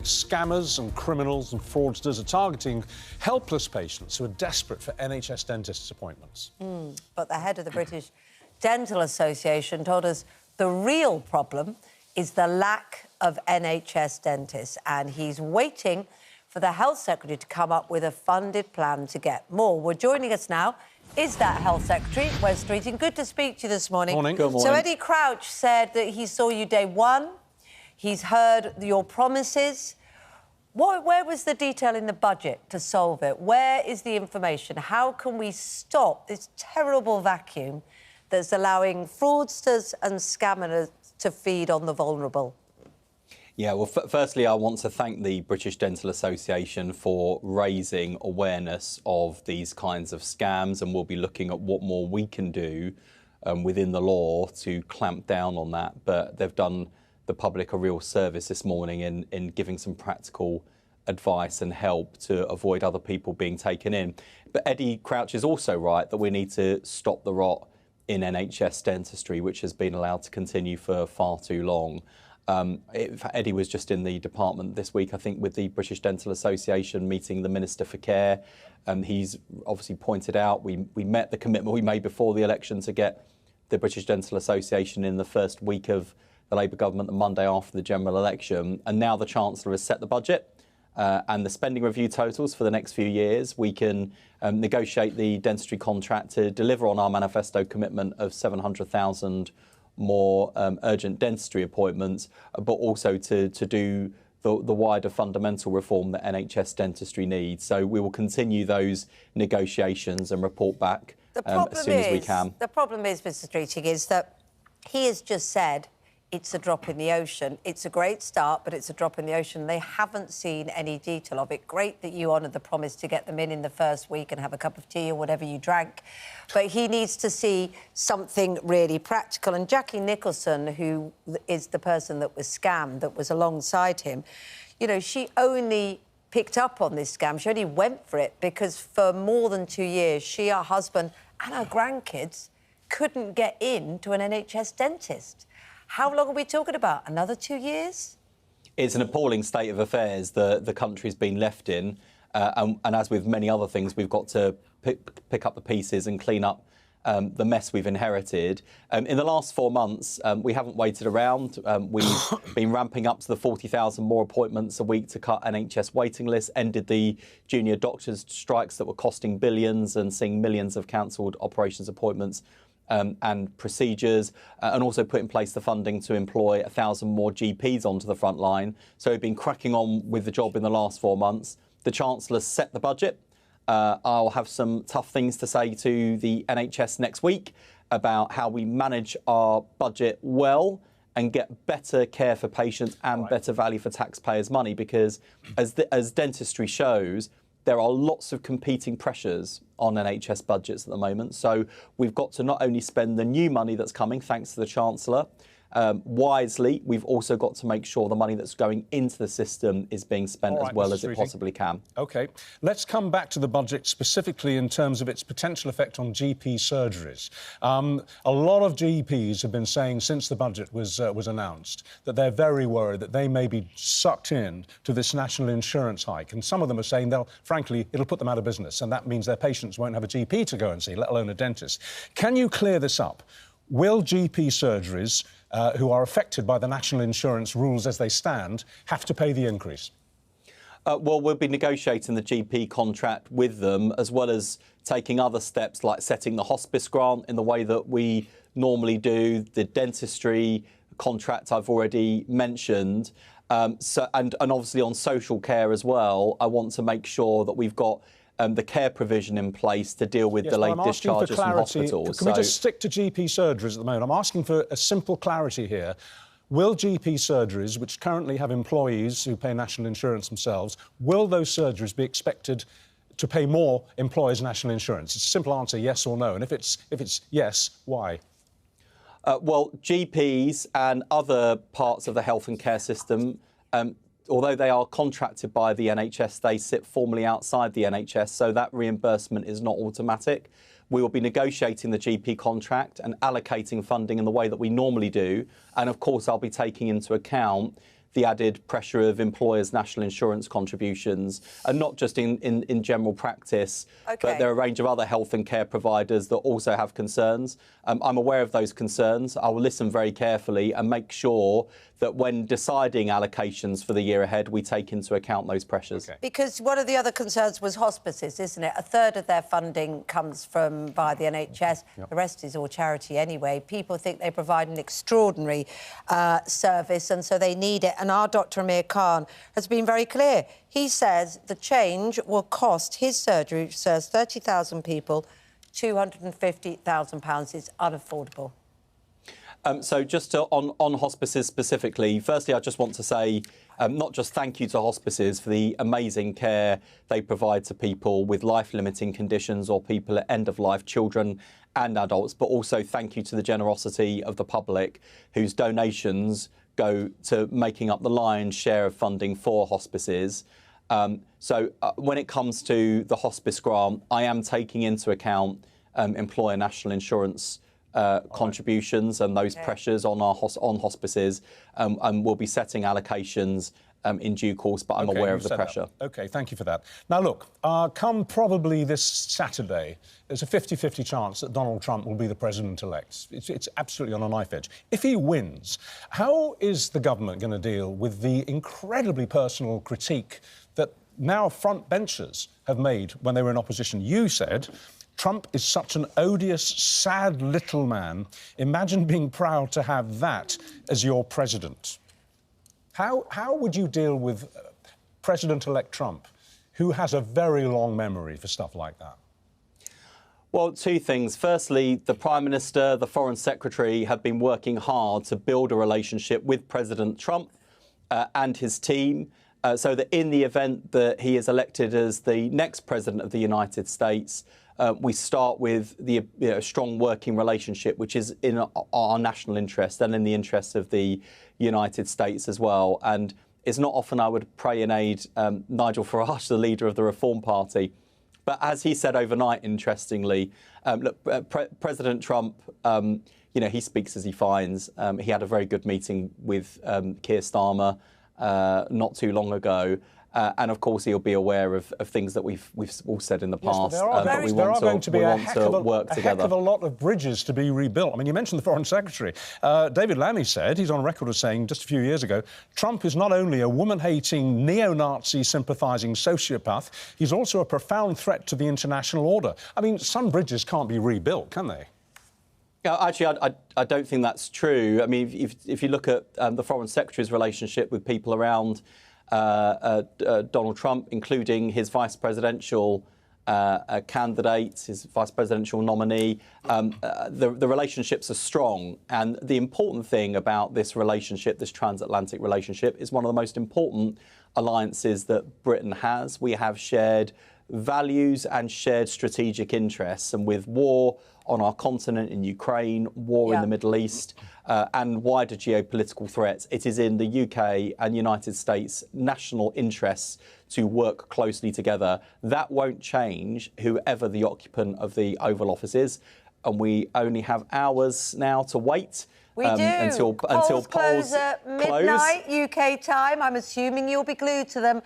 scammers and criminals and fraudsters are targeting helpless patients who are desperate for NHS dentists' appointments. But the head of the British Dental Association told us the real problem is the lack of NHS dentists, and he's waiting for the Health Secretary to come up with a funded plan to get more. Well, joining us now is that Health Secretary, Wes Streeting. Good to speak to you this morning. Morning. Good morning. So Eddie Crouch said that he saw you day one. He's heard your promises. Where was the detail in the budget to solve it? Where is the information? How can we stop this terrible vacuum that's allowing fraudsters and scammers to feed on the vulnerable? Yeah, well, firstly, I want to thank the British Dental Association for raising awareness of these kinds of scams, and we'll be looking at what more we can do within the law to clamp down on that. But they've done the public a real service this morning in giving some practical advice and help to avoid other people being taken in. But Eddie Crouch is also right that we need to stop the rot in NHS dentistry, which has been allowed to continue for far too long. Eddie was just in the department this week, I think, with the British Dental Association meeting the Minister for Care. He's obviously pointed out we met the commitment we made before the election to get the British Dental Association in the first week of the Labour government, the Monday after the general election. And now the Chancellor has set the budget and the spending review totals for the next few years. We can negotiate the dentistry contract to deliver on our manifesto commitment of 700,000 more urgent dentistry appointments, but also to do the wider fundamental reform that NHS dentistry needs. So we will continue those negotiations and report back as soon as we can. The problem is, Mr. Streeting, is that he has just said it's a drop in the ocean. It's a great start, but it's a drop in the ocean. They haven't seen any detail of it. Great that you honoured the promise to get them in the first week and have a cup of tea or whatever you drank. But he needs to see something really practical. And Jackie Nicholson, who is the person that was scammed, that was alongside him, you know, she only picked up on this scam. She only went for it because for more than 2 years, she, her husband and her grandkids couldn't get in to an NHS dentist. How long are we talking about? Another 2 years? It's an appalling state of affairs that the country's been left in. And as with many other things, we've got to pick up the pieces and clean up the mess we've inherited. In the last 4 months, we haven't waited around. We've been ramping up to the 40,000 more appointments a week to cut NHS waiting lists, ended the junior doctors' strikes that were costing billions and seeing millions of cancelled operations appointments and procedures, and also put in place the funding to employ 1,000 more GPs onto the front line. So we've been cracking on with the job in the last 4 months. The Chancellor's set the budget. I'll have some tough things to say to the NHS next week about how we manage our budget well and get better care for patients and better value for taxpayers' money, because as dentistry shows, there are lots of competing pressures on NHS budgets at the moment. So we've got to not only spend the new money that's coming, thanks to the Chancellor, wisely, we've also got to make sure the money that's going into the system is being spent as well as it possibly can. OK. Let's come back to the budget specifically in terms of its potential effect on GP surgeries. A lot of GPs have been saying since the budget was announced that they're very worried that they may be sucked in to this national insurance hike. And some of them are saying, frankly, it'll put them out of business, and that means their patients won't have a GP to go and see, let alone a dentist. Can you clear this up? Will GP surgeries who are affected by the national insurance rules as they stand have to pay the increase? Well, we'll be negotiating the GP contract with them, as well as taking other steps like setting the hospice grant in the way that we normally do, the dentistry contract I've already mentioned. And obviously on social care as well, I want to make sure that we've got the care provision in place to deal with delayed discharges from hospitals. Can we just stick to GP surgeries at the moment? I'm asking for a simple clarity here. Will GP surgeries, which currently have employees who pay national insurance themselves, will those surgeries be expected to pay more employers' national insurance? It's a simple answer, yes or no. And if it's yes, why? Well, GPs and other parts of the health and care system, although they are contracted by the NHS, they sit formally outside the NHS, so that reimbursement is not automatic. We will be negotiating the GP contract and allocating funding in the way that we normally do. And, of course, I'll be taking into account the added pressure of employers' national insurance contributions, and not just in general practice, but there are a range of other health and care providers that also have concerns. I'm aware of those concerns. I will listen very carefully and make sure that when deciding allocations for the year ahead, we take into account those pressures. Because one of the other concerns was hospices, isn't it? A third of their funding comes from via the NHS. The rest is all charity anyway. People think they provide an extraordinary service, and so they need it. And our Dr. Amir Khan has been very clear. He says the change will cost his surgery, which serves 30,000 people, £250,000. It's unaffordable. So just on hospices specifically, firstly, I just want to say not just thank you to hospices for the amazing care they provide to people with life-limiting conditions or people at end-of-life, children and adults, but also thank you to the generosity of the public whose donations go to making up the lion's share of funding for hospices. So when it comes to the hospice grant, I am taking into account employer national insurance contributions and those pressures on hospices, and we'll be setting allocations in due course, but I'm aware of the pressure. OK, thank you for that. Now, look, come probably this Saturday, there's a 50-50 chance that Donald Trump will be the president-elect. It's absolutely on a knife edge. If he wins, how is the government going to deal with the incredibly personal critique that now front benchers have made when they were in opposition? You said Trump is such an odious, sad little man. Imagine being proud to have that as your president. How would you deal with President-elect Trump, who has a very long memory for stuff like that? Well, two things. Firstly, the Prime Minister, the Foreign Secretary have been working hard to build a relationship with President Trump and his team, so that in the event that he is elected as the next President of the United States, we start with the strong working relationship, which is in our national interest and in the interest of the United States as well. And it's not often I would pray in aid Nigel Farage, the leader of the Reform Party. But as he said overnight, interestingly, look, President Trump, he speaks as he finds. He had a very good meeting with Keir Starmer not too long ago. And of course, he'll be aware of things that we've all said in the past. There are going to be a heck of a lot of bridges to be rebuilt. I mean, you mentioned the Foreign Secretary. David Lammy said, he's on record as saying just a few years ago, Trump is not only a woman-hating, neo-Nazi sympathising sociopath, he's also a profound threat to the international order. I mean, some bridges can't be rebuilt, can they? Actually, I don't think that's true. I mean, if you look at the Foreign Secretary's relationship with people around Donald Trump, including his vice presidential candidate, his vice presidential nominee, the relationships are strong. And the important thing about this relationship, this transatlantic relationship, is one of the most important alliances that Britain has. We have shared values and shared strategic interests. And with war on our continent in Ukraine, war in the Middle East, and wider geopolitical threats, it is in the UK and United States national interests to work closely together. That won't change whoever the occupant of the Oval Office is. And we only have hours now to wait. We do. Until polls close at midnight UK time. I'm assuming you'll be glued to them.